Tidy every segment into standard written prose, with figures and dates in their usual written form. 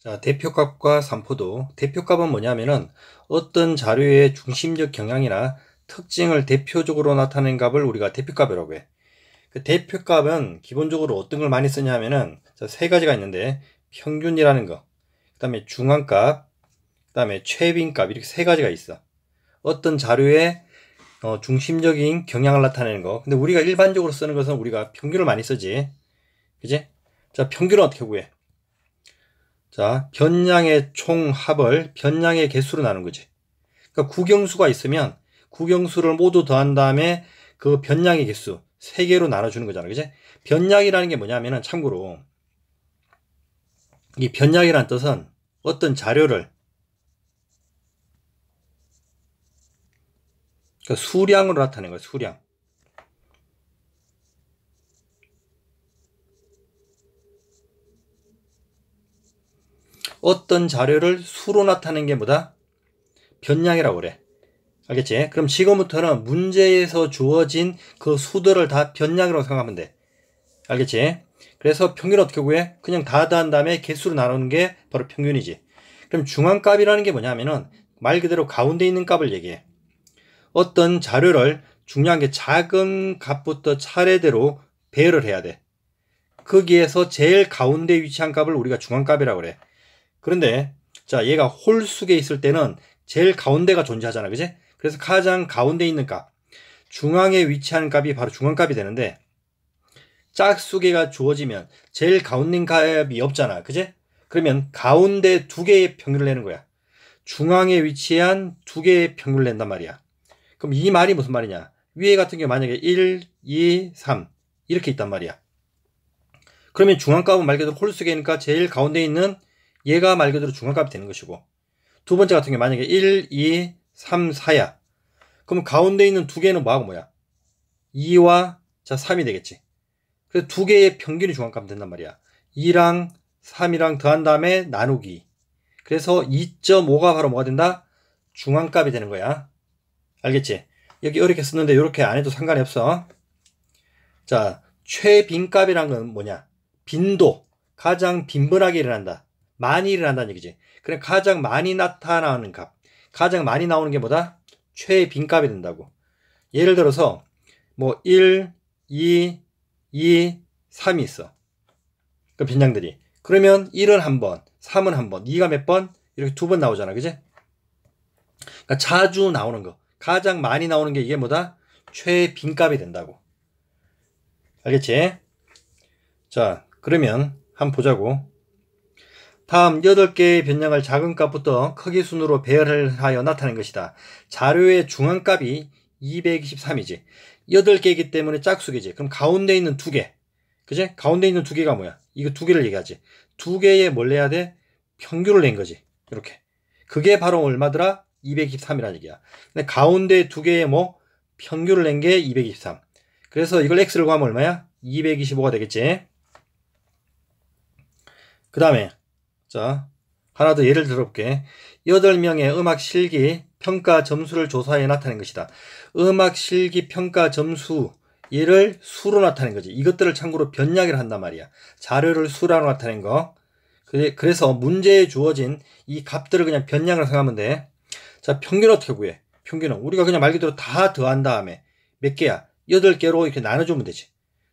자, 대표값과 산포도. 대표값은 뭐냐면은 어떤 자료의 중심적 경향이나 특징을 대표적으로 나타낸 값을 우리가 대표값이라고 해. 그 대표값은 기본적으로 어떤 걸 많이 쓰냐 하면은 세 가지가 있는데, 평균이라는 거, 그 다음에 중앙값, 그 다음에 최빈값, 이렇게 세 가지가 있어. 어떤 자료의 중심적인 경향을 나타내는 거. 근데 우리가 일반적으로 쓰는 것은 우리가 평균을 많이 쓰지, 그지? 자, 평균은 어떻게 구해? 자, 변량의 총합을 변량의 개수로 나눈 거지. 그러니까 구경수가 있으면 구경수를 모두 더한 다음에 그 변량의 개수 3개로 나눠주는 거잖아, 그지? 변량이라는 게 뭐냐면은, 참고로 이 변량이라는 뜻은 어떤 자료를, 그러니까 수량으로 나타내는 거야, 수량. 어떤 자료를 수로 나타내는 게 뭐다? 변량이라고 그래. 알겠지? 그럼 지금부터는 문제에서 주어진 그 수들을 다 변량이라고 생각하면 돼. 알겠지? 그래서 평균 어떻게 구해? 그냥 다 더한 다음에 개수로 나누는 게 바로 평균이지. 그럼 중앙값이라는 게 뭐냐면은 말 그대로 가운데 있는 값을 얘기해. 어떤 자료를 중요한 게 작은 값부터 차례대로 배열을 해야 돼. 거기에서 제일 가운데 위치한 값을 우리가 중앙값이라고 그래. 그런데 자, 얘가 홀수에 있을 때는 제일 가운데가 존재하잖아, 그지? 그래서 가장 가운데 있는 값, 중앙에 위치하는 값이 바로 중앙값이 되는데, 짝수개가 주어지면 제일 가운데 값이 없잖아, 그지? 그러면 가운데 두 개의 평균을 내는 거야. 중앙에 위치한 두 개의 평균을 낸단 말이야. 그럼 이 말이 무슨 말이냐? 위에 같은 경우 만약에 1, 2, 3 이렇게 있단 말이야. 그러면 중앙값은 말 그대로 홀수개니까 제일 가운데 있는 얘가 말 그대로 중앙값이 되는 것이고, 두 번째 같은 경우 만약에 1, 2, 3, 4야. 그럼 가운데 있는 두 개는 뭐하고 뭐야? 2와 3이 되겠지. 그래서 두 개의 평균이 중앙값이 된단 말이야. 2랑 3이랑 더한 다음에 나누기. 그래서 2.5가 바로 뭐가 된다? 중앙값이 되는 거야. 알겠지? 여기 어렵게 썼는데 이렇게 안 해도 상관이 없어. 자, 최빈값이란 건 뭐냐? 빈도. 가장 빈번하게 일어난다. 많이 일어난다는 얘기지. 그래, 가장 많이 나타나는 값. 가장 많이 나오는 게 뭐다? 최빈값이 된다고. 예를 들어서 뭐 1, 2, 3이 있어. 그 변량들이. 그러면 1은 한 번, 3은 한 번, 2가 몇 번? 이렇게 두 번 나오잖아, 그지? 그러니까 자주 나오는 거, 가장 많이 나오는 게 이게 뭐다? 최빈값이 된다고. 알겠지? 자, 그러면 한번 보자고. 다음 8개의 변량을 작은 값부터 크기 순으로 배열하여 나타낸 것이다. 자료의 중앙값이 223이지. 8개이기 때문에 짝수개지. 그럼 가운데 있는 2개. 그지? 가운데 있는 2개가 뭐야? 이거 2개를 얘기하지. 2개에 뭘 내야 돼? 평균을 낸 거지. 이렇게. 그게 바로 얼마더라? 223이라는 얘기야. 근데 가운데 2개에 뭐? 평균을 낸 게 223. 그래서 이걸 x를 구하면 얼마야? 225가 되겠지. 그 다음에 자, 하나 더 예를 들어볼게. 8명의 음악 실기 평가 점수를 조사해 나타낸 것이다. 음악 실기 평가 점수, 얘를 수로 나타낸 거지. 이것들을 참고로 변량이라 한단 말이야. 자료를 수로 나타낸 거. 그래서 문제에 주어진 이 값들을 그냥 변량으로 생각하면 돼. 자, 평균 어떻게 구해? 평균은 우리가 그냥 말 그대로 다 더한 다음에 몇 개야? 8개로 이렇게 나눠주면 되지.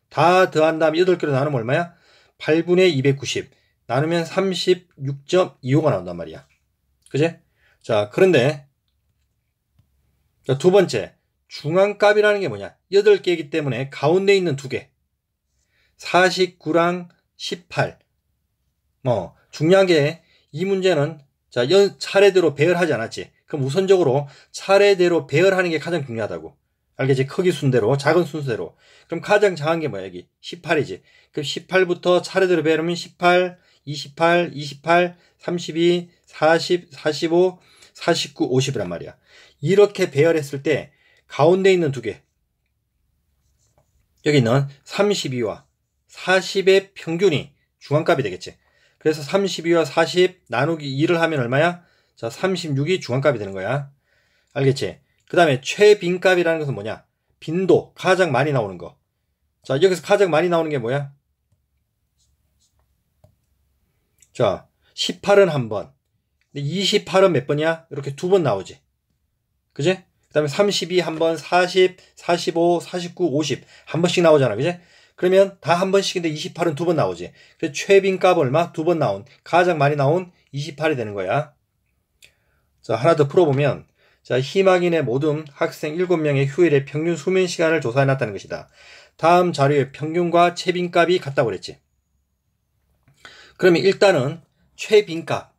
다 더한 다음에 8개로 나누면 얼마야? 8분의 290. 나누면 36.25가 나온단 말이야. 그지? 자, 그런데 자, 두 번째, 중앙값이라는 게 뭐냐? 8개이기 때문에 가운데 있는 2개, 49랑 18. 중요한 게 이 문제는 자, 차례대로 배열하지 않았지. 그럼 우선적으로 차례대로 배열하는 게 가장 중요하다고. 알겠지? 크기 순대로, 작은 순서대로. 그럼 가장 작은 게 뭐야? 여기 18이지. 그럼 18부터 차례대로 배열하면 18, 28, 28, 32, 40, 45, 49, 50이란 말이야. 이렇게 배열했을 때 가운데 있는 2개, 여기 있는 32와 40의 평균이 중앙값이 되겠지. 그래서 32와 40 나누기 2를 하면 얼마야? 자, 36이 중앙값이 되는 거야. 알겠지? 그 다음에 최빈값이라는 것은 뭐냐? 빈도, 가장 많이 나오는 거. 자, 여기서 가장 많이 나오는 게 뭐야? 자, 18은 한 번. 근데 28은 몇 번이야? 이렇게 두 번 나오지. 그지? 그 다음에 32 한 번, 40, 45, 49, 50 한 번씩 나오잖아. 그지? 그러면 다 한 번씩인데 28은 두 번 나오지. 그래서 최빈값 얼마? 두 번 나온. 가장 많이 나온 28이 되는 거야. 자, 하나 더 풀어보면, 자, 희망인의 모든 학생 7명의 휴일의 평균 수면 시간을 조사해놨다는 것이다. 다음 자료의 평균과 최빈값이 같다고 그랬지. 그러면 일단은 최빈값.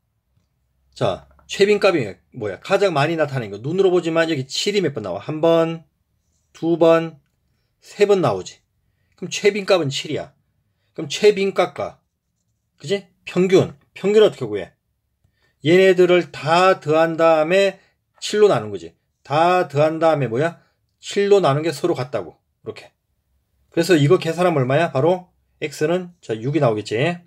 자, 최빈값이 뭐야? 가장 많이 나타나는 거. 눈으로 보지만 여기 7이 몇 번 나와? 한 번, 두 번, 세 번 나오지. 그럼 최빈값은 7이야. 그럼 최빈값과, 그지? 평균 어떻게 구해? 얘네들을 다 더한 다음에 7로 나눈 거지. 다 더한 다음에 뭐야? 7로 나눈 게 서로 같다고. 이렇게. 그래서 이거 계산하면 얼마야? 바로 x는 자 6이 나오겠지.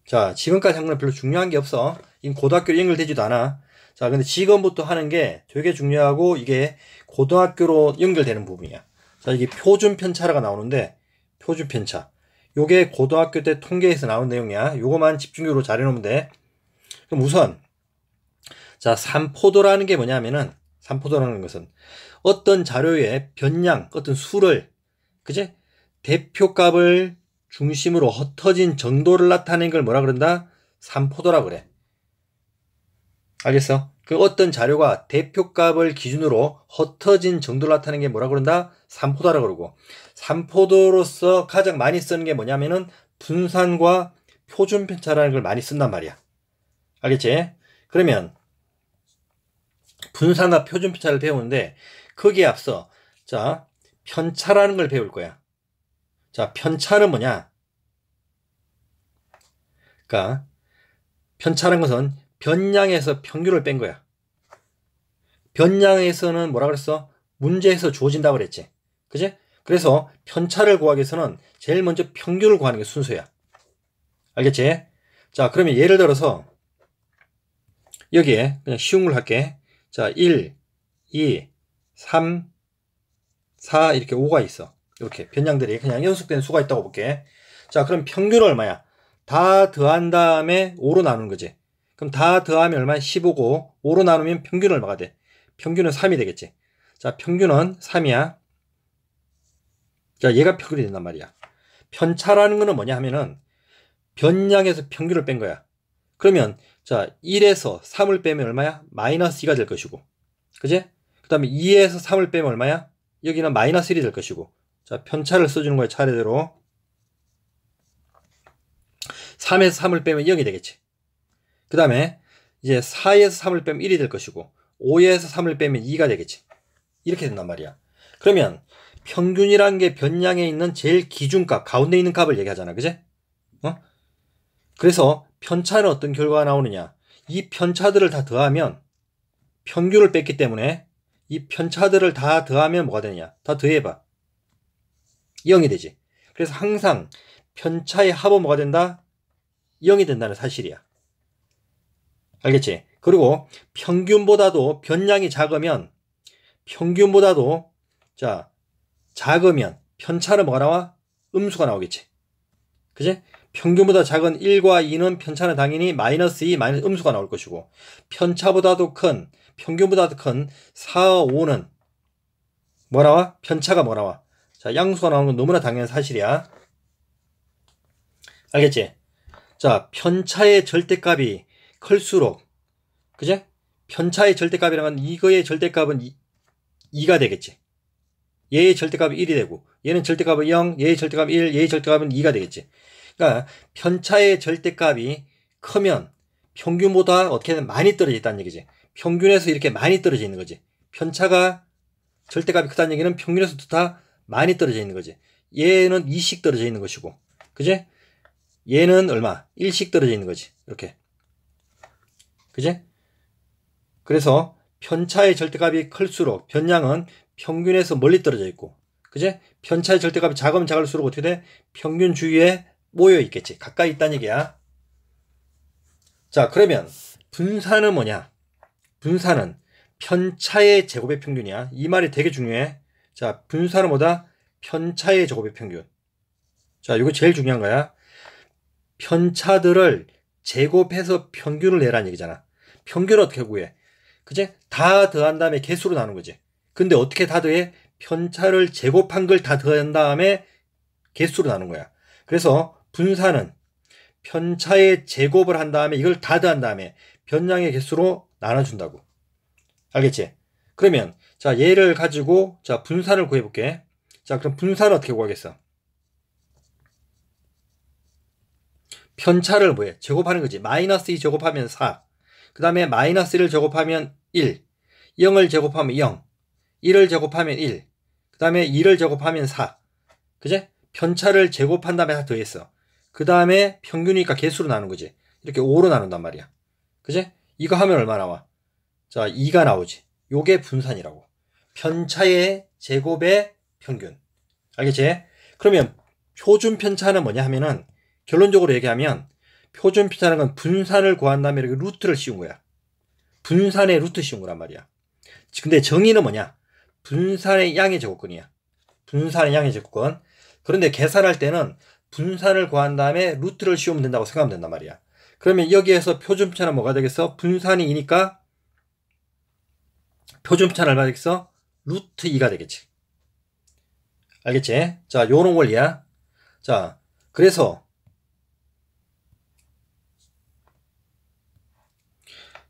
자, 지금까지 한 거는 별로 중요한 게 없어. 이 고등학교로 연결되지도 않아. 자, 근데 지금부터 하는 게 되게 중요하고 이게 고등학교로 연결되는 부분이야. 자, 이게 표준 편차라가 나오는데 표준 편차. 요게 고등학교 때 통계에서 나온 내용이야. 요거만 집중적으로 잘 해놓으면 돼. 그럼 우선 자, 산포도라는 게 뭐냐면은 산포도라는 것은 어떤 자료의 변량, 어떤 수를 그지? 대표값을 중심으로 흩어진 정도를 나타내는 걸 뭐라 그런다? 산포도라 그래. 알겠어? 그 어떤 자료가 대표값을 기준으로 흩어진 정도를 나타내는 게 뭐라 그런다? 산포도라 그러고, 산포도로서 가장 많이 쓰는 게 뭐냐면은 분산과 표준 편차라는 걸 많이 쓴단 말이야. 알겠지? 그러면 분산과 표준 편차를 배우는데 거기에 앞서 자, 편차라는 걸 배울 거야. 자, 편차는 뭐냐? 그러니까 편차라는 것은 변량에서 평균을 뺀 거야. 변량에서는 뭐라 그랬어? 문제에서 주어진다고 그랬지. 그지? 그래서 편차를 구하기 위해서는 제일 먼저 평균을 구하는 게 순서야. 알겠지? 자, 그러면 예를 들어서 여기에 그냥 쉬운 걸 할게. 자, 1, 2, 3, 4 이렇게 5가 있어. 이렇게 변량들이 그냥 연속된 수가 있다고 볼게. 자, 그럼 평균은 얼마야? 다 더한 다음에 5로 나누는 거지. 그럼 다 더하면 얼마야? 15고 5로 나누면 평균은 얼마가 돼? 평균은 3이 되겠지. 자, 평균은 3이야. 자, 얘가 평균이 된단 말이야. 편차라는 거는 뭐냐 하면은 변량에서 평균을 뺀 거야. 그러면 자, 1에서 3을 빼면 얼마야? 마이너스 2가 될 것이고. 그지? 그 다음에 2에서 3을 빼면 얼마야? 여기는 마이너스 1이 될 것이고. 자, 편차를 써주는 거야, 차례대로. 3에서 3을 빼면 0이 되겠지. 그 다음에 이제 4에서 3을 빼면 1이 될 것이고 5에서 3을 빼면 2가 되겠지. 이렇게 된단 말이야. 그러면 평균이라는 게 변량에 있는 제일 기준값, 가운데 있는 값을 얘기하잖아. 그지? 그래서 편차는 어떤 결과가 나오느냐. 이 편차들을 다 더하면 평균을 뺐기 때문에 이 편차들을 다 더하면 뭐가 되느냐. 다 더해봐. 0이 되지. 그래서 항상 편차의 합은 뭐가 된다? 0이 된다는 사실이야. 알겠지? 그리고 평균보다도 변량이 작으면 평균보다도 자 작으면 편차는 뭐가 나와? 음수가 나오겠지. 그지? 평균보다 작은 1과 2는 편차는 당연히 마이너스 2, 마이너스 음수가 나올 것이고 편차보다도 큰, 평균보다도 큰 4, 5는 뭐 나와? 편차가 뭐 나와? 자, 양수가 나오는 건 너무나 당연한 사실이야. 알겠지? 자, 편차의 절대값이 클수록 그제? 편차의 절대값이라는 건 이거의 절대값은 2가 되겠지. 얘의 절대값이 1이 되고 얘는 절대값은 0, 얘의 절대값은 1, 얘의 절대값은 2가 되겠지. 그러니까 편차의 절대값이 크면 평균보다 어떻게든 많이 떨어져 있다는 얘기지. 평균에서 이렇게 많이 떨어져 있는 거지. 편차가 절대값이 크다는 얘기는 평균에서도 다 많이 떨어져 있는 거지. 얘는 2씩 떨어져 있는 것이고 그지? 얘는 얼마? 1씩 떨어져 있는 거지. 이렇게. 그지? 그래서 편차의 절대값이 클수록 변량은 평균에서 멀리 떨어져 있고 그지? 편차의 절대값이 작으면 작을수록 어떻게 돼? 평균 주위에 모여 있겠지. 가까이 있다는 얘기야. 자, 그러면 분산은 뭐냐? 분산은 편차의 제곱의 평균이야. 이 말이 되게 중요해. 자, 분산은 뭐다? 편차의 제곱의 평균. 자, 이거 제일 중요한 거야. 편차들을 제곱해서 평균을 내라는 얘기잖아. 평균을 어떻게 구해? 그제? 다 더한 다음에 개수로 나누는 거지. 근데 어떻게 다 더해? 편차를 제곱한 걸 다 더한 다음에 개수로 나누는 거야. 그래서 분산은 편차의 제곱을 한 다음에 이걸 다 더한 다음에 변량의 개수로 나눠준다고. 알겠지? 그러면 자, 얘를 가지고 자, 분산을 구해볼게. 자, 그럼 분산을 어떻게 구하겠어? 편차를 뭐해? 제곱하는 거지. 마이너스 2 제곱하면 4. 그 다음에 마이너스 1을 제곱하면 1. 0을 제곱하면 0. 1을 제곱하면 1. 그 다음에 2를 제곱하면 4. 그제? 편차를 제곱한 다음에 다 더했어. 그 다음에 평균이니까 개수로 나누는 거지. 이렇게 5로 나눈단 말이야. 그제? 이거 하면 얼마 나와? 자, 2가 나오지. 요게 분산이라고. 편차의 제곱의 평균. 알겠지? 그러면 표준 편차는 뭐냐 하면은 결론적으로 얘기하면 표준 편차는 건 분산을 구한 다음에 이렇게 루트를 씌운 거야. 분산의 루트 씌운 거란 말이야. 근데 정의는 뭐냐? 분산의 양의 제곱근이야. 분산의 양의 제곱근. 그런데 계산할 때는 분산을 구한 다음에 루트를 씌우면 된다고 생각하면 된단 말이야. 그러면 여기에서 표준 편차는 뭐가 되겠어? 분산이 2니까 표준 편차는 얼마 되겠어? 루트 2가 되겠지. 알겠지? 자, 요런 원리야. 자, 그래서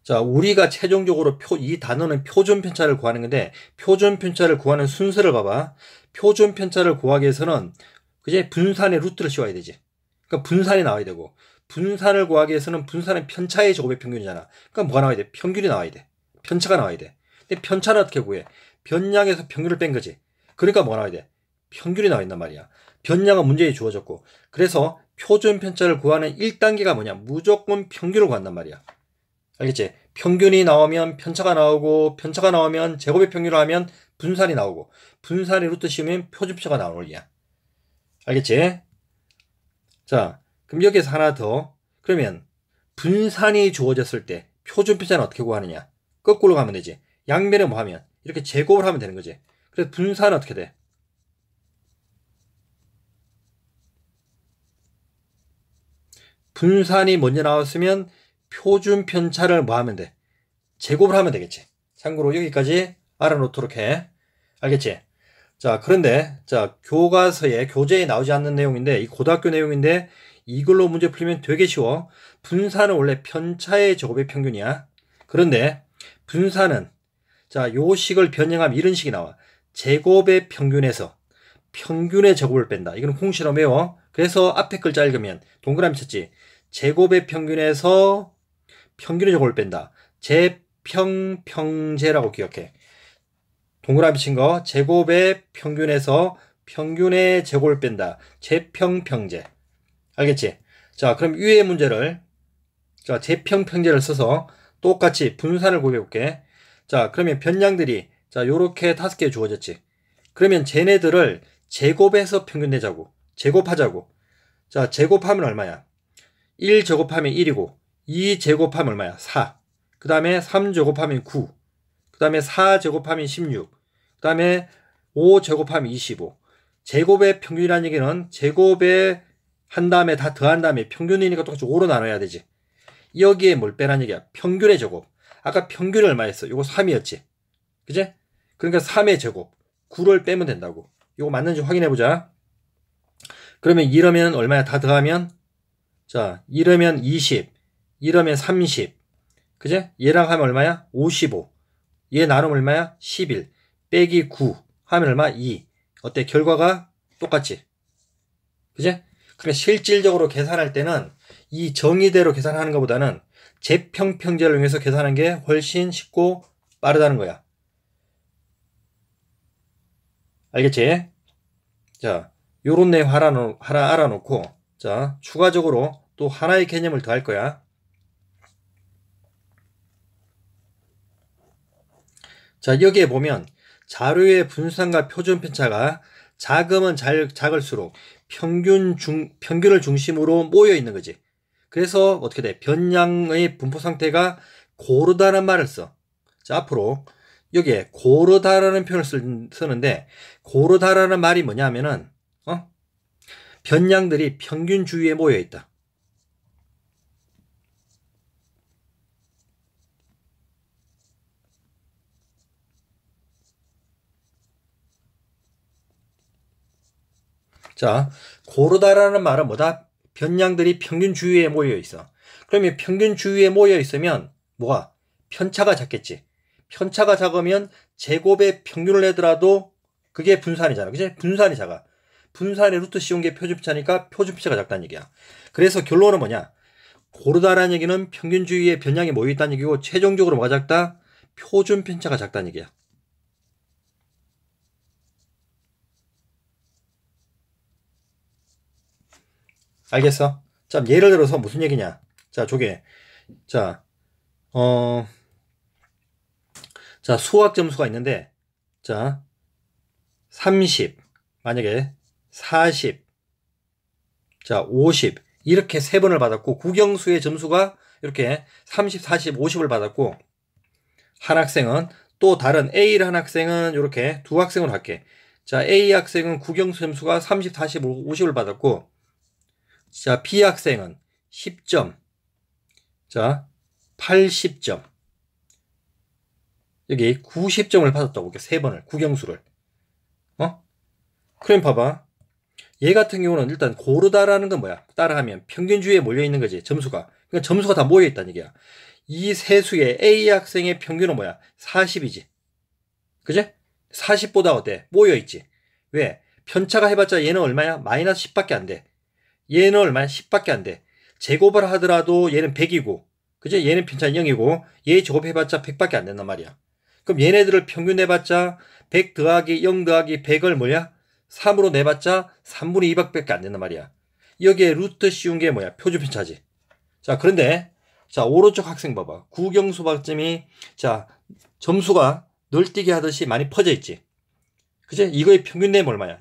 자, 우리가 최종적으로 이 단어는 표준 편차를 구하는 건데 표준 편차를 구하는 순서를 봐봐. 표준 편차를 구하기 위해서는 그제 분산의 루트를 씌워야 되지. 그러니까 분산이 나와야 되고 분산을 구하기 위해서는 분산은 편차의 제곱의 평균이잖아. 그러니까 뭐가 나와야 돼? 평균이 나와야 돼. 편차가 나와야 돼. 근데 편차는 어떻게 구해? 변량에서 평균을 뺀 거지. 그러니까 뭐가 나와야 돼? 평균이 나와 있단 말이야. 변량은 문제에 주어졌고 그래서 표준 편차를 구하는 1단계가 뭐냐? 무조건 평균을 구한단 말이야. 알겠지? 평균이 나오면 편차가 나오고 편차가 나오면 제곱의 평균을 하면 분산이 나오고 분산의 루트 씌우면 표준편차가 나오는 원리야. 알겠지? 자, 그럼 여기서 하나 더. 그러면 분산이 주어졌을 때 표준편차는 어떻게 구하느냐? 거꾸로 가면 되지. 양면에 뭐 하면? 이렇게 제곱을 하면 되는 거지. 그래서 분산은 어떻게 돼? 분산이 먼저 나왔으면 표준 편차를 뭐 하면 돼? 제곱을 하면 되겠지. 참고로 여기까지 알아놓도록 해. 알겠지? 자, 그런데 자, 교재에 나오지 않는 내용인데 이 고등학교 내용인데 이걸로 문제 풀리면 되게 쉬워. 분산은 원래 편차의 제곱의 평균이야. 그런데 분산은 자, 요 식을 변형하면 이런 식이 나와. 제곱의 평균에서 평균의 제곱을 뺀다. 이건 공식으로 외워. 그래서 앞에 글자 읽으면 동그라미 쳤지. 제곱의 평균에서 평균의 제곱을 뺀다. 제평평제라고 기억해. 동그라미 친 거 제곱의 평균에서 평균의 제곱을 뺀다. 제평평제. 알겠지? 자, 그럼 위의 문제를 자, 제평평제를 써서 똑같이 분산을 구해볼게. 자, 그러면 변량들이 자, 요렇게 5개 주어졌지. 그러면 쟤네들을 제곱해서 평균 내자고. 제곱하자고. 자, 제곱하면 얼마야? 1 제곱하면 1이고 2 제곱하면 얼마야? 4. 그 다음에 3 제곱하면 9. 그 다음에 4 제곱하면 16. 그 다음에 5 제곱하면 25. 제곱의 평균이라는 얘기는 제곱에 한 다음에 다 더한 다음에 평균이니까 똑같이 5로 나눠야 되지. 여기에 뭘 빼라는 얘기야? 평균의 제곱. 아까 평균이 얼마였어? 이거 3이었지. 그제? 그러니까 3의 제곱. 9를 빼면 된다고. 이거 맞는지 확인해보자. 그러면 이러면 얼마야? 다 더하면 자, 이러면 20. 이러면 30. 그제? 얘랑 하면 얼마야? 55. 얘 나누면 얼마야? 11. 빼기 9 하면 얼마? 2. 어때? 결과가 똑같지? 그제? 그러니까 실질적으로 계산할 때는 이 정의대로 계산하는 것보다는 제평평제를 이용해서 계산하는 게 훨씬 쉽고 빠르다는 거야. 알겠지? 자, 요런 내용 하나 알아놓고 자, 추가적으로 또 하나의 개념을 더 할 거야. 자, 여기에 보면 자료의 분산과 표준 편차가 작으면 작을수록 평균을 중심으로 모여 있는 거지. 그래서 어떻게 돼? 변량의 분포 상태가 고르다는 말을 써. 자, 앞으로 여기에 고르다라는 표현을 쓰는데 고르다라는 말이 뭐냐면은 변량들이 평균 주위에 모여 있다. 자, 고르다라는 말은 뭐다? 변량들이 평균 주위에 모여 있어. 그러면 평균 주위에 모여 있으면 뭐가? 편차가 작겠지. 편차가 작으면 제곱의 평균을 내더라도 그게 분산이잖아. 그치? 분산이 작아. 분산의 루트 씌운 게 표준편차니까 표준편차가 작다는 얘기야. 그래서 결론은 뭐냐? 고르다라는 얘기는 평균 주위에 변량이 모여 있다는 얘기고, 최종적으로 뭐가 작다? 표준편차가 작다는 얘기야. 알겠어? 자, 예를 들어서 무슨 얘기냐? 자, 저게, 자, 자, 수학 점수가 있는데, 자, 30, 만약에 40, 자, 50, 이렇게 3번을 받았고, 국영수의 점수가 이렇게 30, 40, 50을 받았고, 한 학생은, 또 다른 A라는 학생은 이렇게 두 학생으로 할게. 자, A 학생은 국영수 점수가 30, 40, 50을 받았고, 자, B 학생은 10점, 자, 80점, 여기 90점을 받았다고, 이렇게 3번을, 국영수를. 그럼 봐봐. 얘 같은 경우는 일단 고르다라는 건 뭐야? 따라하면 평균주의에 몰려있는 거지, 점수가. 그러니까 점수가 다 모여있다는 얘기야. 이 세 수의 A 학생의 평균은 뭐야? 40이지. 그지? 40보다 어때? 모여있지. 왜? 편차가 해봤자 얘는 얼마야? 마이너스 10밖에 안 돼. 얘는 얼마야? 10밖에 안 돼. 제곱을 하더라도 얘는 100이고, 그지? 얘는 편차는 0이고, 얘 제곱해봤자 100밖에 안 된단 말이야. 그럼 얘네들을 평균 내봤자 100 더하기 0 더하기 100을 뭐야? 3으로 내봤자 3분의 2밖에 안 된단 말이야. 여기에 루트 씌운 게 뭐야? 표준편차지. 자, 그런데, 자, 오른쪽 학생 봐봐. 국영수 박점이, 자, 점수가 널뛰기 하듯이 많이 퍼져 있지. 그치? 이거의 평균 내면 얼마야?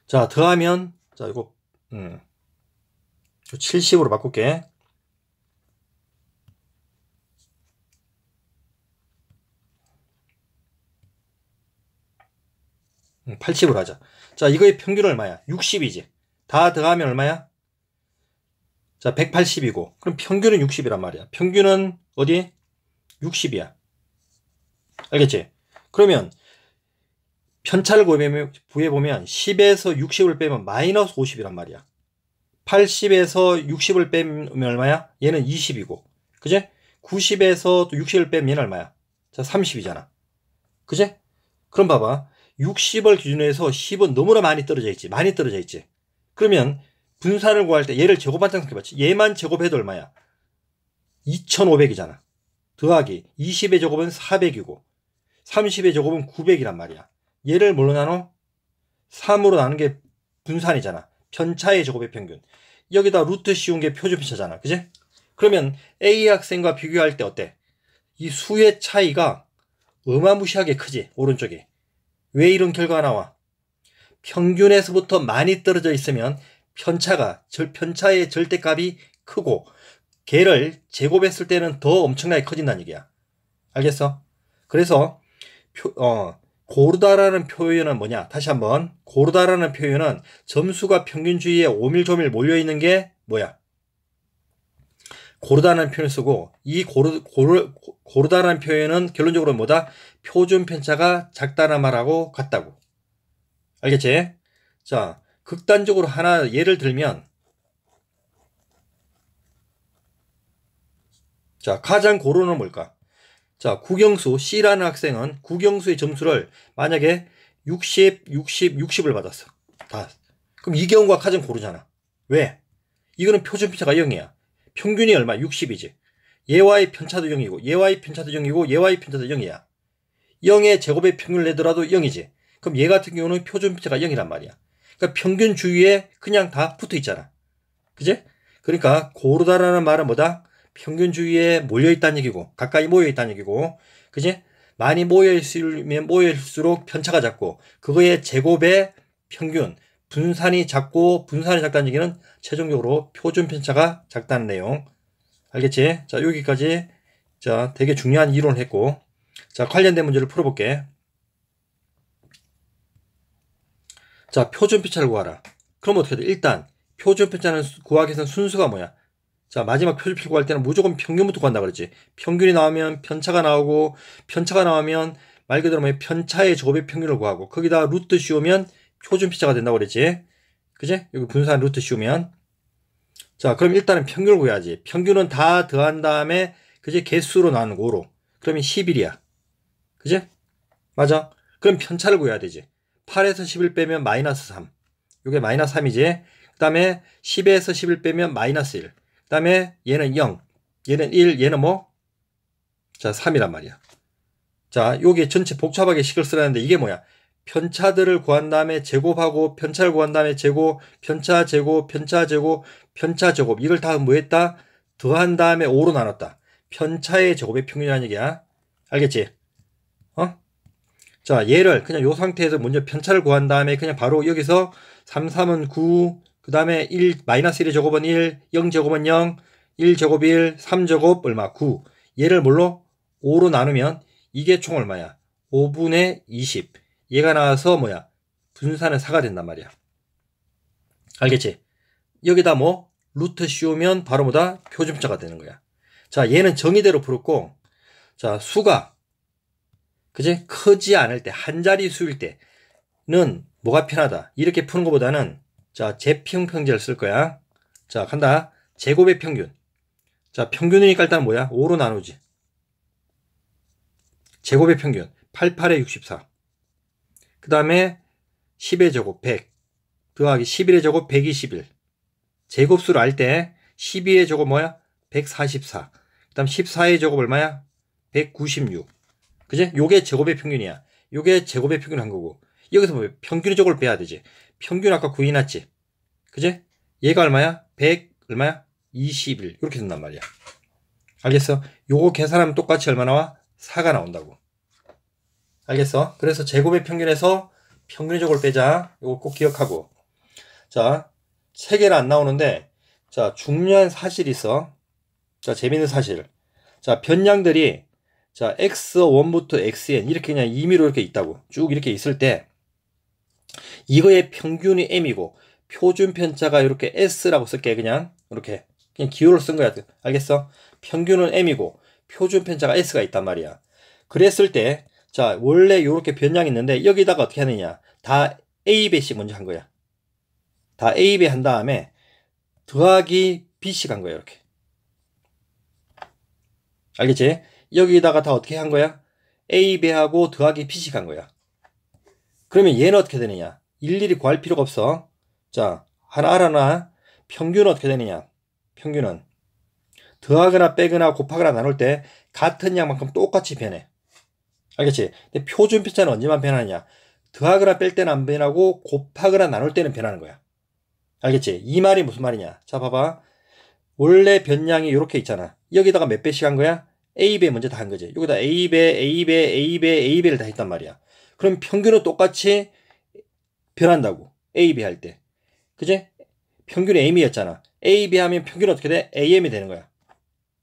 자, 더하면, 자, 이거, 70으로 바꿀게. 80으로 하자. 자, 이거의 평균은 얼마야? 60이지. 다 더하면 얼마야? 자, 180이고. 그럼 평균은 60이란 말이야. 평균은 어디? 60이야. 알겠지? 그러면 편차를 구해보면 10에서 60을 빼면 마이너스 50이란 말이야. 80에서 60을 빼면 얼마야? 얘는 20이고. 그지? 90에서 또 60을 빼면 얘는 얼마야? 자, 30이잖아. 그지? 그럼 봐봐. 60을 기준으로 해서 10은 너무나 많이 떨어져 있지. 많이 떨어져 있지. 그러면 분산을 구할 때 얘를 제곱한장 생각해봤지. 얘만 제곱해도 얼마야? 2500이잖아. 더하기 20의 제곱은 400이고 30의 제곱은 900이란 말이야. 얘를 뭘로 나눠? 3으로 나누는 게 분산이잖아. 편차의 제곱의 평균. 여기다 루트 씌운 게 표준편차잖아. 그지? 그러면 A 학생과 비교할 때 어때? 이 수의 차이가 어마무시하게 크지. 오른쪽에. 왜 이런 결과가 나와? 평균에서부터 많이 떨어져 있으면 편차의 절대값이 크고 걔를 제곱했을 때는 더 엄청나게 커진다는 얘기야. 알겠어? 그래서 고르다라는 표현은 뭐냐? 다시 한번. 고르다라는 표현은 점수가 평균 주위에 오밀조밀 몰려있는 게 뭐야? 고르다라는 표현을 쓰고, 이 고르다라는 표현은 결론적으로 뭐다? 표준 편차가 작다는 말하고 같다고. 알겠지? 자, 극단적으로 하나 예를 들면, 자, 가장 고르는 뭘까? 자, 국영수 C라는 학생은 국영수의 점수를 만약에 60, 60, 60을 받았어. 다. 그럼 이 경우가 가장 고르잖아. 왜? 이거는 표준 편차가 0이야. 평균이 얼마? 60이지. 얘와의 편차도 0이고 얘와의 편차도 0이고 얘와의 편차도 0이야. 0의 제곱의 평균을 내더라도 0이지. 그럼 얘 같은 경우는 표준 편차가 0이란 말이야. 그러니까 평균 주위에 그냥 다 붙어 있잖아. 그지? 그러니까 고르다라는 말은 뭐다? 평균 주위에 몰려있다는 얘기고 가까이 모여있다는 얘기고, 그지? 많이 모여있으면 모여있을수록 편차가 작고 그거의 제곱의 평균 분산이 작고, 분산이 작다는 얘기는 최종적으로 표준 편차가 작다는 내용. 알겠지? 자, 여기까지 자 되게 중요한 이론을 했고, 자, 관련된 문제를 풀어볼게. 자, 표준 편차를 구하라. 그럼 어떻게 돼? 일단 표준 편차는 구하기 위해서는 순수가 뭐야? 자, 마지막 표준표 구할 때는 무조건 평균부터 구한다 그랬지. 평균이 나오면 편차가 나오고, 편차가 나오면 말 그대로 편차의 제곱의 평균을 구하고, 거기다 루트 씌우면 표준 편차가 된다고 그랬지. 그지? 여기 분산 루트 씌우면. 자, 그럼 일단은 평균을 구해야지. 평균은 다 더한 다음에, 그지? 개수로 나누고 5로. 그러면 11이야. 그지? 맞아. 그럼 편차를 구해야 되지. 8에서 11 빼면 마이너스 3. 요게 마이너스 3이지. 그 다음에 10에서 11 빼면 마이너스 1. 그 다음에 얘는 0. 얘는 1. 얘는 뭐? 자, 3이란 말이야. 자, 요게 전체 복잡하게 식을 쓰라는데 이게 뭐야? 편차들을 구한 다음에 제곱하고 편차를 구한 다음에 제곱, 편차 제곱, 편차 제곱, 편차 제곱. 이걸 다 뭐 했다? 더한 다음에 5로 나눴다. 편차의 제곱의 평균이라는 얘기야. 알겠지? 어? 자, 얘를 그냥 요 상태에서 먼저 편차를 구한 다음에 그냥 바로 여기서 3, 3은 9, 그 다음에 1, 마이너스 1의 제곱은 1, 0 제곱은 0, 1 제곱 1, 3 제곱 얼마? 9. 얘를 뭘로? 5로 나누면 이게 총 얼마야? 5분의 20. 얘가 나와서 뭐야? 분산은 4가 된단 말이야. 알겠지? 여기다 뭐? 루트 씌우면 바로 뭐다? 표준편차가 되는 거야. 자, 얘는 정의대로 풀었고, 자, 수가, 그지? 크지 않을 때, 한 자리 수일 때는 뭐가 편하다? 이렇게 푸는 것보다는, 자, 제평평제를 쓸 거야. 자, 간다. 제곱의 평균. 자, 평균이니까 일단 뭐야? 5로 나누지. 제곱의 평균. 88에 64. 그 다음에 10의 제곱 100. 더하기 11의 제곱 121. 제곱수를 알 때 12의 제곱 뭐야? 144. 그 다음 14의 제곱 얼마야? 196. 그지? 요게 제곱의 평균이야. 요게 제곱의 평균 한 거고. 여기서 뭐 평균의 제곱을 빼야 되지. 평균 아까 구해놨지. 그지? 얘가 얼마야? 100 얼마야? 21. 이렇게 된단 말이야. 알겠어? 요거 계산하면 똑같이 얼마 나와? 4가 나온다고. 알겠어? 그래서 제곱의 평균에서 평균의 제곱을 빼자. 요거 꼭 기억하고. 자, 3개는 안 나오는데, 자, 중요한 사실이 있어. 자, 재밌는 사실. 자, 변량들이, 자, x1부터 xn, 이렇게 그냥 임의로 이렇게 있다고. 쭉 이렇게 있을 때, 이거의 평균이 m이고, 표준 편차가 이렇게 s라고 쓸게, 그냥. 이렇게. 그냥 기호를 쓴 거야. 알겠어? 평균은 m이고, 표준 편차가 s가 있단 말이야. 그랬을 때, 자, 원래 이렇게 변량이 있는데, 여기다가 어떻게 하느냐. 다 a배씩 먼저 한 거야. 다 a배 한 다음에, 더하기 b씩 한 거야, 이렇게. 알겠지? 여기다가 다 어떻게 한 거야? a배하고 더하기 b씩 한 거야. 그러면 얘는 어떻게 되느냐? 일일이 구할 필요가 없어. 자, 하나 알아놔. 평균은 어떻게 되느냐? 평균은 더하거나 빼거나 곱하거나 나눌 때 같은 양만큼 똑같이 변해. 알겠지? 근데 표준 편차는 언제만 변하느냐? 더하거나 뺄 때는 안 변하고 곱하거나 나눌 때는 변하는 거야. 알겠지? 이 말이 무슨 말이냐? 자, 봐봐. 원래 변량이 이렇게 있잖아. 여기다가 몇 배씩 한 거야? A배 먼저 다 한 거지. 여기다 A배, A배, A배, A배를 다 했단 말이야. 그럼 평균은 똑같이 변한다고. A배 할 때. 그지? 평균이 M이었잖아. A배 하면 평균은 어떻게 돼? AM이 되는 거야.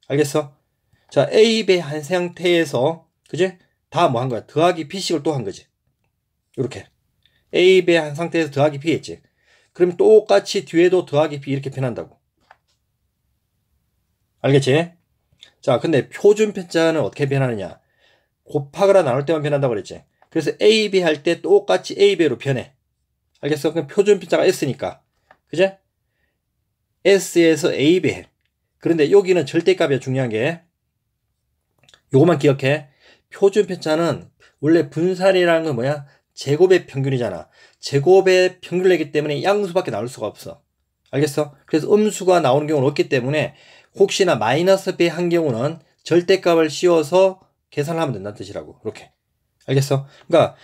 알겠어? 자, A배 한 상태에서, 그지? 다 뭐 한 거야? 더하기 B식을 또 한 거지. 이렇게. A배 한 상태에서 더하기 B 했지. 그럼 똑같이 뒤에도 더하기 B 이렇게 변한다고. 알겠지? 자, 근데 표준 편차는 어떻게 변하느냐? 곱하거나 나눌 때만 변한다고 그랬지. 그래서 AB 할 때 똑같이 AB로 변해. 알겠어? 그럼 표준 편차가 S니까. 그제? S에서 AB 해. 그런데 여기는 절대값이야, 중요한 게. 요것만 기억해. 표준 편차는 원래 분산이라는 건 뭐야? 제곱의 평균이잖아. 제곱의 평균을 내기 때문에 양수밖에 나올 수가 없어. 알겠어? 그래서 음수가 나오는 경우는 없기 때문에 혹시나 마이너스 배 한 경우는 절대값을 씌워서 계산을 하면 된다는 뜻이라고. 이렇게. 알겠어? 그러니까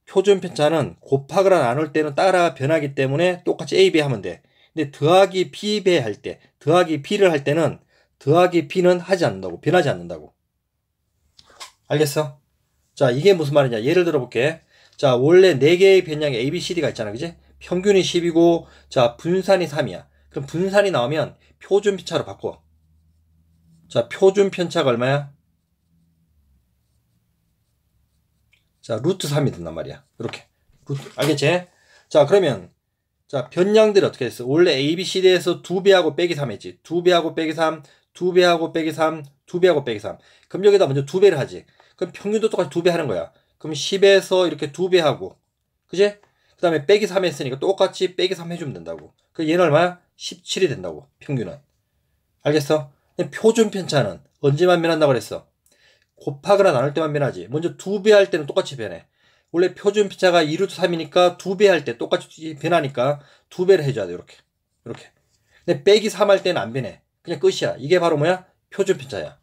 표준 편차는 곱하거나 나눌 때는 따라 변하기 때문에 똑같이 AB 하면 돼. 근데 더하기 B배 할 때, 더하기 B를 할 때는 더하기 B는 하지 않는다고. 변하지 않는다고. 알겠어? 자, 이게 무슨 말이냐. 예를 들어 볼게. 자, 원래 4개의 변량이 A, B, C, D가 있잖아. 그지? 평균이 10이고, 자, 분산이 3이야. 그럼 분산이 나오면 표준 편차로 바꿔. 자, 표준 편차가 얼마야? 자, 루트 3이 된단 말이야. 이렇게. 알겠지? 자, 그러면, 자, 변량들이 어떻게 됐어? 원래 A, B, C, D에서 2배하고 빼기 3 했지. 2배하고 빼기 3, 2배하고 빼기 3, 2배하고 빼기 3. 그럼 여기다 먼저 2배를 하지. 그럼 평균도 똑같이 2배 하는 거야. 그럼 10에서 이렇게 2배 하고. 그지? 그 다음에 빼기 3 했으니까 똑같이 빼기 3 해주면 된다고. 그 얘는 얼마야? 17이 된다고. 평균은. 알겠어? 표준 편차는 언제만 변한다고 그랬어? 곱하거나 나눌 때만 변하지. 먼저 2배 할 때는 똑같이 변해. 원래 표준 편차가 2루트 3이니까 2배 할 때 똑같이 변하니까 2배를 해줘야 돼. 이렇게. 이렇게. 근데 빼기 3 할 때는 안 변해. 그냥 끝이야. 이게 바로 뭐야? 표준 편차야.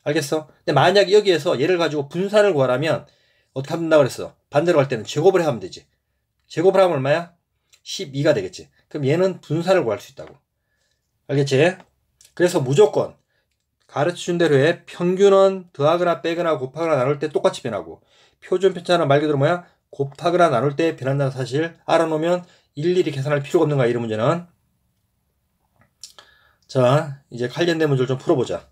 알겠어? 근데 만약 여기에서 얘를 가지고 분산을 구하라면 어떻게 한다고 그랬어? 반대로 할 때는 제곱을 하면 되지. 제곱을 하면 얼마야? 12가 되겠지. 그럼 얘는 분산을 구할 수 있다고. 알겠지? 그래서 무조건 가르쳐준 대로 해. 평균은 더하거나 빼거나 곱하거나 나눌 때 똑같이 변하고, 표준 편차는 말 그대로 뭐야? 곱하거나 나눌 때 변한다는 사실 알아놓으면 일일이 계산할 필요가 없는 거야, 이런 문제는. 자, 이제 관련된 문제를 좀 풀어보자.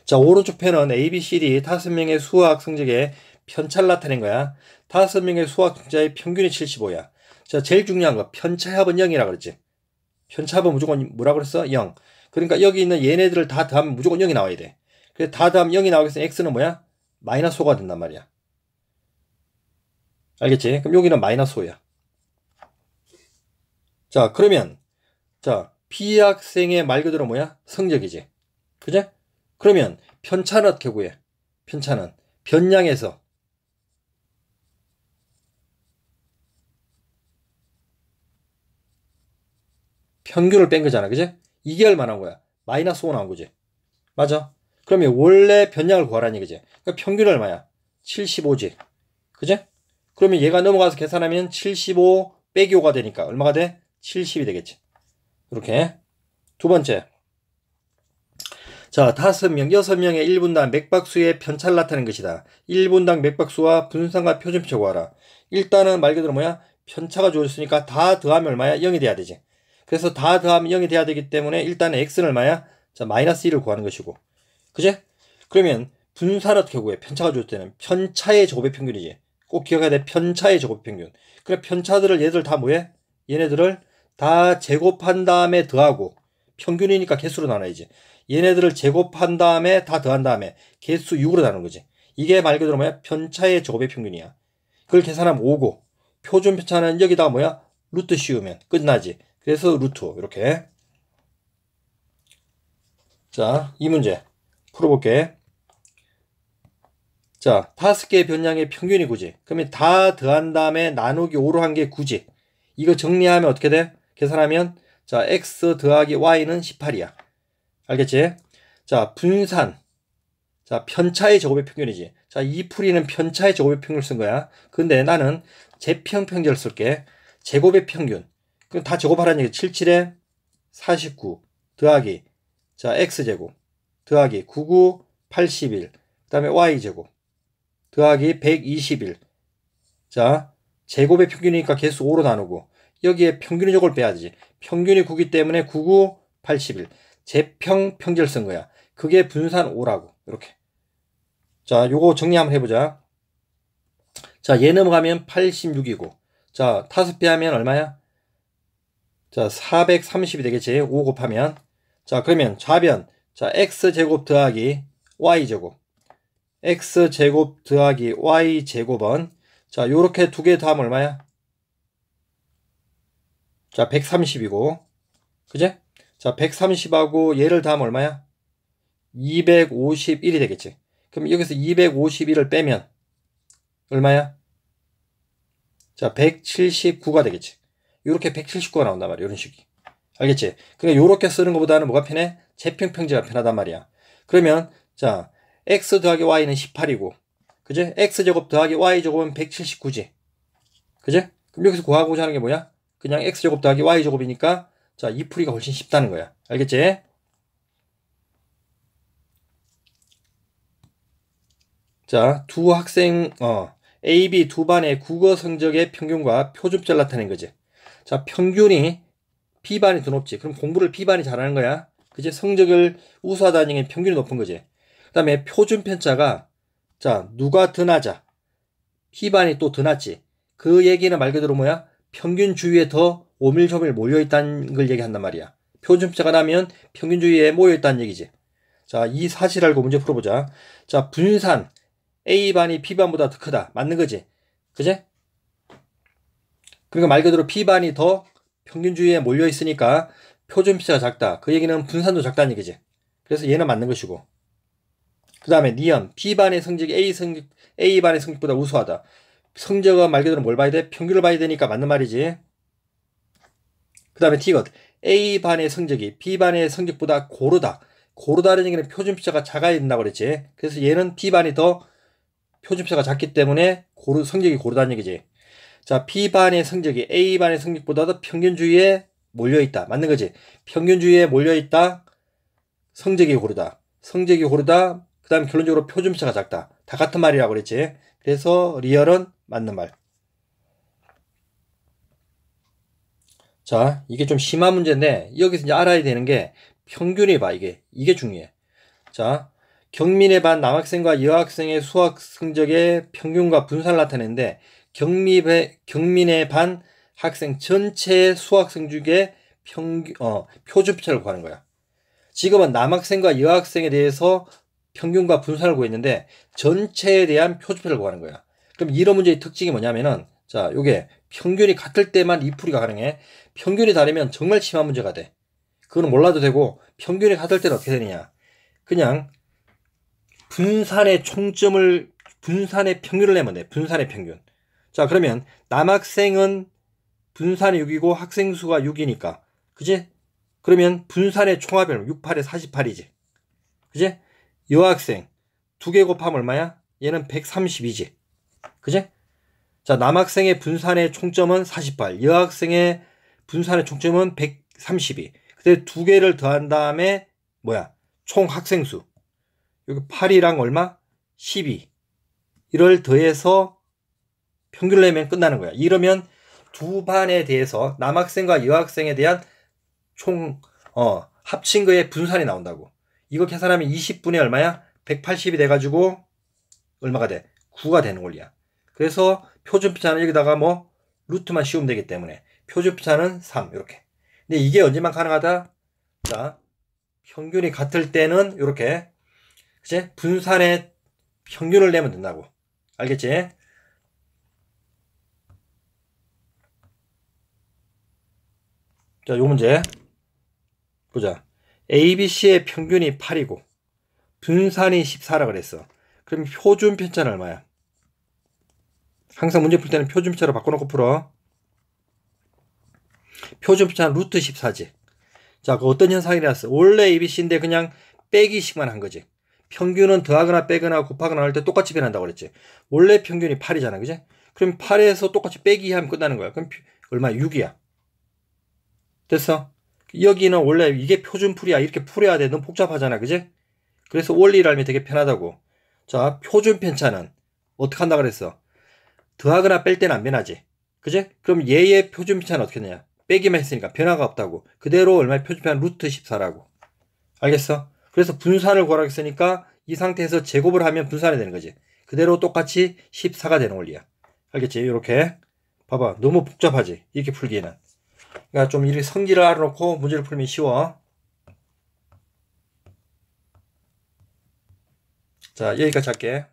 자, 오른쪽 편은 A, B, C, D 5명의 수학 성적의 편차를 나타낸 거야. 5명의 수학 성적의 평균이 75야. 자, 제일 중요한 거 편차합은 0이라 그랬지. 편차합은 무조건 뭐라 그랬어? 0. 그러니까 여기 있는 얘네들을 다 더하면 무조건 0이 나와야 돼. 그래서 다 더하면 0이 나오겠으니 x는 뭐야? 마이너스 5가 된단 말이야. 알겠지? 그럼 여기는 마이너스 5야. 자, 그러면 자, B 학생의 말 그대로 뭐야? 성적이지. 그제? 그러면 편차는 어떻게 구해? 편차는 변량에서 평균을 뺀 거잖아. 그제? 이게 얼마나 거야? 마이너스 5 나온 거지. 맞아? 그러면 원래 변량을 구하라는 얘기지. 그러니까 평균이 얼마야? 75지. 그제? 그러면 얘가 넘어가서 계산하면 75 빼기 5가 되니까 얼마가 돼? 70이 되겠지. 이렇게. 두 번째. 자, 5명, 6명의 1분당 맥박수의 편차를 나타낸 것이다. 1분당 맥박수와 분산과 표준표 구하라. 일단은 말 그대로 뭐야? 편차가 주어졌으니까 다 더하면 얼마야? 0이 돼야 되지. 그래서 다 더하면 0이 돼야 되기 때문에 일단은 x는 얼마야? 자, 마이너스 1을 구하는 것이고. 그제? 그러면 분산을 어떻게 구해? 편차가 주어질 때는 편차의 제곱의 평균이지. 꼭 기억해야 돼. 편차의 제곱의 평균. 그래, 편차들을 얘들 다 뭐해? 얘네들을 다 제곱한 다음에 더하고, 평균이니까 개수로 나눠야지. 얘네들을 제곱한 다음에 다 더한 다음에 개수 6으로 나누는 거지. 이게 말 그대로 뭐야? 편차의 제곱의 평균이야. 그걸 계산하면 5고, 표준 편차는 여기다가 뭐야? 루트 씌우면 끝나지. 그래서 루트 이렇게. 자, 이 문제 풀어볼게. 자, 5개의 변량의 평균이 9지. 그러면 다 더한 다음에 나누기 5로 한 게 9지. 이거 정리하면 어떻게 돼? 계산하면 자, x 더하기 y는 18이야. 알겠지? 자, 분산. 자, 편차의 제곱의 평균이지. 자, 이 풀이는 편차의 제곱의 평균을 쓴 거야. 근데 나는 제평평제를 쓸게. 제곱의 평균. 그럼 다 제곱하라는 얘기. 77에 49 더하기 자, x제곱 더하기 99 81 그 다음에 y제곱 더하기 121. 자, 제곱의 평균이니까 개수 5로 나누고 여기에 평균의 제곱을 빼야 되지. 평균이 9기 때문에 99 81. 제평평제를 쓴 거야. 그게 분산 5라고. 이렇게. 자, 요거 정리 한번 해보자. 자, 얘 넘어가면 86이고. 자, 5배 하면 얼마야? 자, 430이 되겠지. 5 곱하면. 자, 그러면 좌변. 자, x제곱 더하기 y제곱. x제곱 더하기 y제곱은 자, 요렇게 두 개 더하면 얼마야? 자, 130이고. 그제? 자, 130하고 얘를 더하면 얼마야? 251이 되겠지. 그럼 여기서 251을 빼면 얼마야? 자, 179가 되겠지. 요렇게 179가 나온단 말이야. 이런 식이. 알겠지? 그러니까 요렇게 쓰는 것보다는 뭐가 편해? 제평평제가 편하단 말이야. 그러면 자, x 더하기 y는 18이고, 그제? x제곱 더하기 y제곱은 179지. 그제? 그럼 여기서 구하고자 하는 게 뭐야? 그냥 x제곱 더하기 y제곱이니까 자, 이 풀이가 훨씬 쉽다는 거야. 알겠지? 자, 두 학생 A, B 두 반의 국어 성적의 평균과 표준점을 나타낸 거지. 자, 평균이 B반이 더 높지. 그럼 공부를 B반이 잘하는 거야. 그지? 성적을 우수하다는 얘기는 평균이 높은 거지. 그 다음에 표준 편차가 자, 누가 더 낮아? B반이 또 더 낮지. 그 얘기는 말 그대로 뭐야? 평균 주위에 더 오밀조밀 모여있다는 걸 얘기한단 말이야. 표준 편차가 나면 평균 주위에 모여있다는 얘기지. 자, 이 사실 알고 문제 풀어보자. 자, 분산 A반이 B반보다 더 크다. 맞는 거지? 그제? 그러니까 말 그대로 P반이 더 평균 주위에 몰려 있으니까 표준편차가 작다. 그 얘기는 분산도 작다는 얘기지. 그래서 얘는 맞는 것이고. 그 다음에 니은 B반의 성적이 A반의 성적보다 우수하다. 성적은 말 그대로 뭘 봐야 돼? 평균을 봐야 되니까 맞는 말이지. 그 다음에 T것 A반의 성적이 B반의 성적보다 고르다. 고르다는 얘기는 표준편차가 작아야 된다고 그랬지. 그래서 얘는 B반이 더 표준편차가 작기 때문에 성적이 고르다는 얘기지. 자, B반의 성적이 A반의 성적보다도 평균주의에 몰려있다. 맞는 거지? 평균주의에 몰려있다. 성적이 고르다. 성적이 고르다. 그 다음에 결론적으로 표준편차가 작다. 다 같은 말이라고 그랬지. 그래서 리얼은 맞는 말. 자, 이게 좀 심한 문제인데 여기서 이제 알아야 되는 게 평균이 봐. 이게 중요해. 자, 경민의 반 남학생과 여학생의 수학 성적의 평균과 분산을 나타내는데 경민의 반 학생 전체의 수학 성적의 표준편차를 구하는 거야. 지금은 남학생과 여학생에 대해서 평균과 분산을 구했는데 전체에 대한 표준편차를 구하는 거야. 그럼 이런 문제의 특징이 뭐냐면은 자, 요게 평균이 같을 때만 이 풀이가 가능해. 평균이 다르면 정말 심한 문제가 돼. 그거는 몰라도 되고 평균이 같을 때는 어떻게 되느냐. 그냥 분산의 평균을 내면 돼. 분산의 평균. 자, 그러면 남학생은 분산이 6이고 학생 수가 6이니까. 그지? 그러면 분산의 총합은 6, 8에 48이지. 그지? 여학생 2개 곱하면 얼마야? 얘는 132지. 그지? 자, 남학생의 분산의 총점은 48, 여학생의 분산의 총점은 132. 그때 2개를 더한 다음에 뭐야? 총 학생 수. 여기 8이랑 얼마? 12. 이를 더해서 평균을 내면 끝나는 거야. 이러면 두 반에 대해서 남학생과 여학생에 대한 총 합친 거의 분산이 나온다고. 이거 계산하면 20분의 얼마야? 180이 돼가지고 얼마가 돼? 9가 되는 원리야. 그래서 표준편차는 여기다가 뭐 루트만 씌우면 되기 때문에 표준편차는 3 이렇게. 근데 이게 언제만 가능하다? 자, 평균이 같을 때는 이렇게 그치? 분산의 평균을 내면 된다고. 알겠지? 자, 요 문제 보자. ABC의 평균이 8이고 분산이 14라 그랬어. 그럼 표준편차는 얼마야? 항상 문제 풀 때는 표준편차로 바꿔놓고 풀어. 표준편차는 루트 14지. 자, 그 어떤 현상이 일어났어? 원래 ABC인데 그냥 빼기식만 한 거지. 평균은 더하거나 빼거나 곱하거나 할 때 똑같이 변한다고 그랬지. 원래 평균이 8이잖아. 그지? 그럼 8에서 똑같이 빼기 하면 끝나는 거야. 그럼 얼마? 6이야. 됐어? 여기는 원래 이게 표준풀이야. 이렇게 풀어야 돼. 너무 복잡하잖아. 그지? 그래서 원리를 알면 되게 편하다고. 자, 표준편차는 어떻게 한다 그랬어? 더하거나 뺄 때는 안 변하지. 그지? 그럼 얘의 표준편차는 어떻게 되냐? 빼기만 했으니까 변화가 없다고. 그대로 얼마의 표준편 루트 14라고. 알겠어? 그래서 분산을 구하라고 했으니까 이 상태에서 제곱을 하면 분산이 되는 거지. 그대로 똑같이 14가 되는 원리야. 알겠지? 이렇게. 봐봐. 너무 복잡하지? 이렇게 풀기에는. 그러니까 좀 이렇게 성질을 알아놓고 문제를 풀면 쉬워. 자, 여기까지 할게.